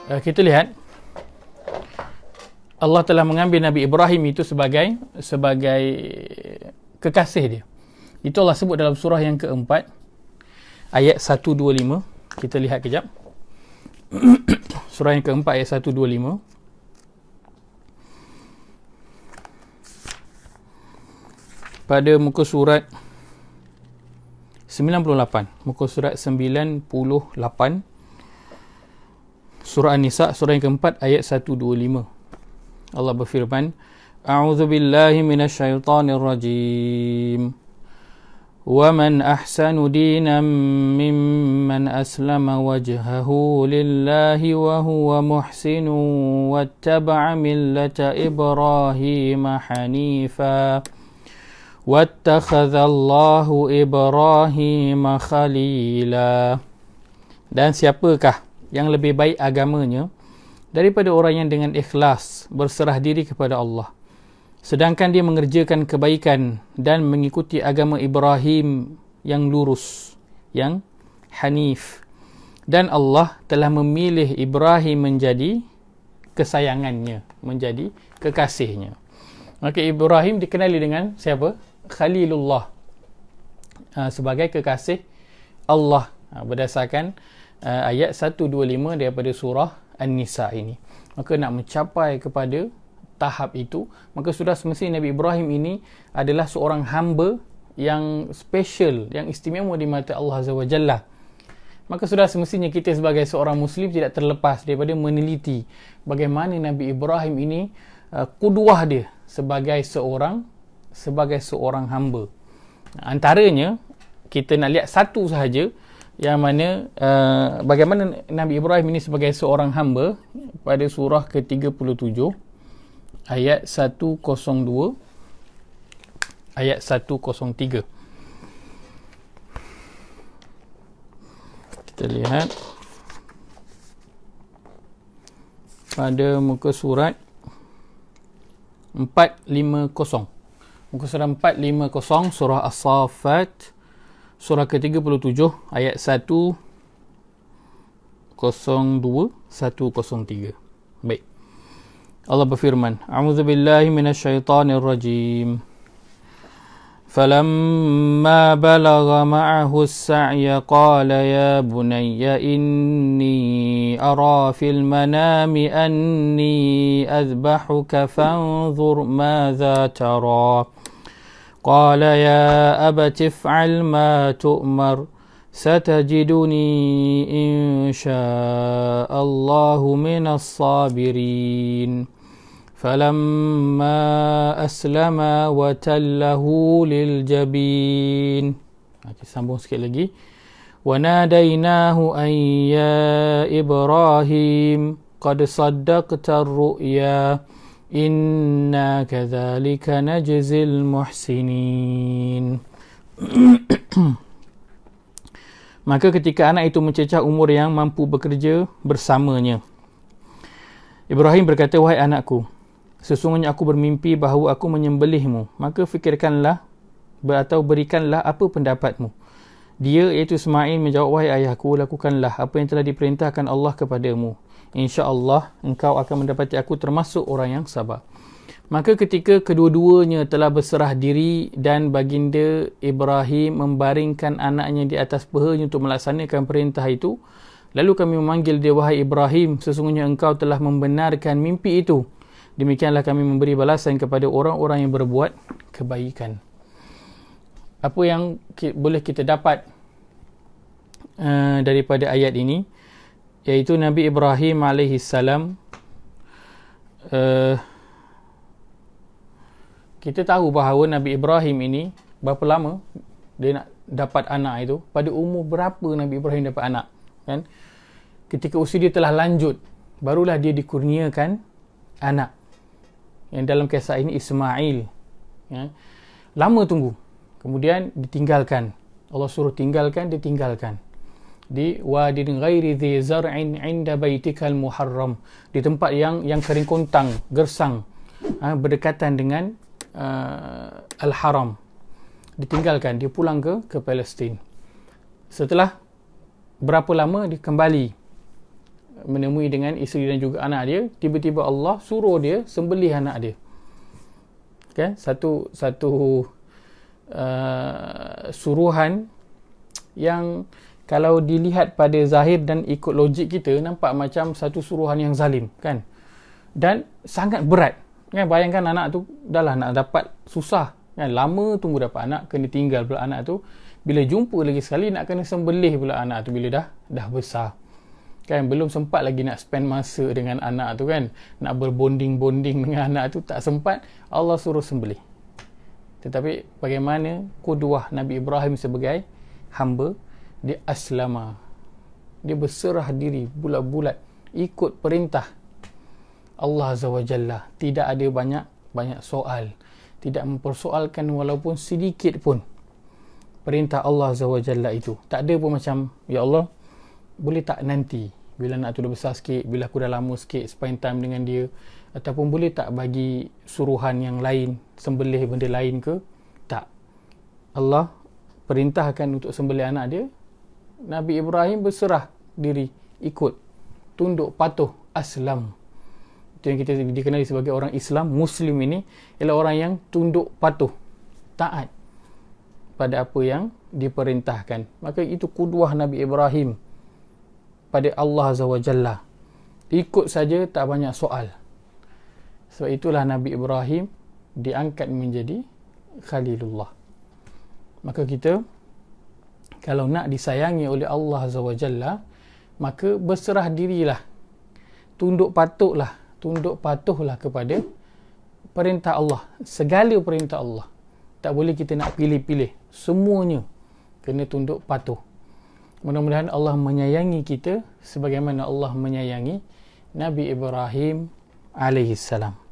kita lihat Allah telah mengambil Nabi Ibrahim itu sebagai kekasih dia. Itu Allah sebut dalam surah yang keempat, ayat 125. Kita lihat kejap. Surah yang keempat, ayat 125. Pada muka surat 98. Muka surat 98. Surah An-Nisa, surah yang keempat, ayat 125. Allah berfirman, A'udzu billahi minasyaitonir rajim. Wa man ahsanu dinan mimman aslama wajhahu lillahi wa huwa muhsinun wattaba'a millata Ibrahim hanifa. Wattakhadhallahu Ibrahim khalila. Dan siapakah yang lebih baik agamanya daripada orang yang dengan ikhlas berserah diri kepada Allah, sedangkan dia mengerjakan kebaikan dan mengikuti agama Ibrahim yang lurus, yang hanif. Dan Allah telah memilih Ibrahim menjadi kesayangannya, menjadi kekasihnya. Maka Ibrahim dikenali dengan siapa? Khalilullah, sebagai kekasih Allah, berdasarkan ayat 125 daripada surah An-Nisa ini. Maka nak mencapai kepada tahap itu, maka sudah semestinya Nabi Ibrahim ini adalah seorang hamba yang special, yang istimewa di mata Allah Azza wa Jalla. Maka sudah semestinya kita sebagai seorang Muslim tidak terlepas daripada meneliti bagaimana Nabi Ibrahim ini qudwah dia sebagai seorang hamba. Antaranya kita nak lihat satu sahaja, yang mana bagaimana Nabi Ibrahim ini sebagai seorang hamba pada surah ke-37 ayat 102, ayat 103. Kita lihat pada muka surat 450. Muka surat 450 surah As-Saffat, surah ke-37 ayat 102 103. Baik. Allah berfirman, A'udzu billahi minasyaitonir rajim. فلما بلغ معه السعي قال يا بني إني أرى في المنام أني أذبحك فانظر ماذا ترى قال يا أبت افعل ما تؤمر ستجدني إن شاء الله من الصابرين فلما أسلما وتله للجبين. Kita sambung sikit lagi. وناديناه أن يا إبراهيم قد صدقت الرؤيا إنا كذلك نجزي المحسنين. Maka ketika anak itu mencecah umur yang mampu bekerja bersamanya, Ibrahim berkata, wahai anakku, sesungguhnya aku bermimpi bahawa aku menyembelihmu, maka fikirkanlah atau berikanlah apa pendapatmu. Dia, iaitu Ismail, menjawab, wahai ayahku, lakukanlah apa yang telah diperintahkan Allah kepadamu. InsyaAllah engkau akan mendapati aku termasuk orang yang sabar. Maka ketika kedua-duanya telah berserah diri dan baginda Ibrahim membaringkan anaknya di atas pahanya untuk melaksanakan perintah itu, lalu kami memanggil dia, wahai Ibrahim, sesungguhnya engkau telah membenarkan mimpi itu. Demikianlah kami memberi balasan kepada orang-orang yang berbuat kebaikan. Apa yang boleh kita dapat daripada ayat ini, iaitu Nabi Ibrahim alaihissalam, kita tahu bahawa Nabi Ibrahim ini berapa lama dia nak dapat anak itu, pada umur berapa Nabi Ibrahim dapat anak, kan? Ketika usia dia telah lanjut, barulah dia dikurniakan anak, yang dalam kisah ini Ismail, ya. Lama tunggu, kemudian ditinggalkan. Allah suruh tinggalkan, dia tinggalkan di wadin ghairi dhi zar'in 'inda baitikal muharram, di tempat yang kering kontang, gersang, berdekatan dengan Al-Haram. Ditinggalkan, dia pulang ke Palestin. Setelah berapa lama dia kembali menemui dengan isteri dan juga anak dia, tiba-tiba Allah suruh dia sembelih anak dia. Kan? Satu suruhan yang kalau dilihat pada zahir dan ikut logik kita, nampak macam satu suruhan yang zalim, kan? Dan sangat berat, kan? Bayangkan anak tu dah lah nak dapat susah, kan? Lama tunggu dapat anak, kena tinggal pula anak tu. Bila jumpa lagi sekali, nak kena sembelih pula anak tu bila dah besar, kan? Belum sempat lagi nak spend masa dengan anak tu, kan? Nak berbonding-bonding dengan anak tu, tak sempat, Allah suruh sembelih. Tetapi bagaimana qudwah Nabi Ibrahim sebagai hamba? Dia aslama, dia berserah diri bulat-bulat ikut perintah Allah Azza wa Jalla. Tidak ada banyak soal, tidak mempersoalkan walaupun sedikit pun perintah Allah Azza wa Jalla itu. Tak ada pun macam, ya Allah, boleh tak nanti bila anak tu dah besar sikit, bila aku dah lama sikit spend time dengan dia, ataupun boleh tak bagi suruhan yang lain, sembelih benda lain ke? Tak. Allah perintahkan untuk sembelih anak dia. Nabi Ibrahim berserah diri, ikut, tunduk, patuh, aslam. Itu yang kita dikenali sebagai orang Islam. Muslim ini ialah orang yang tunduk, patuh, taat pada apa yang diperintahkan. Maka itu qudwah Nabi Ibrahim pada Allah Azza wa Jalla. Ikut saja, tak banyak soal. Sebab itulah Nabi Ibrahim diangkat menjadi Khalilullah. Maka kita, kalau nak disayangi oleh Allah Azza wa Jalla, maka berserah dirilah, tunduk patuhlah kepada perintah Allah, segala perintah Allah. Tak boleh kita nak pilih-pilih, semuanya kena tunduk patuh. Mudah-mudahan Allah menyayangi kita sebagaimana Allah menyayangi Nabi Ibrahim alaihissalam.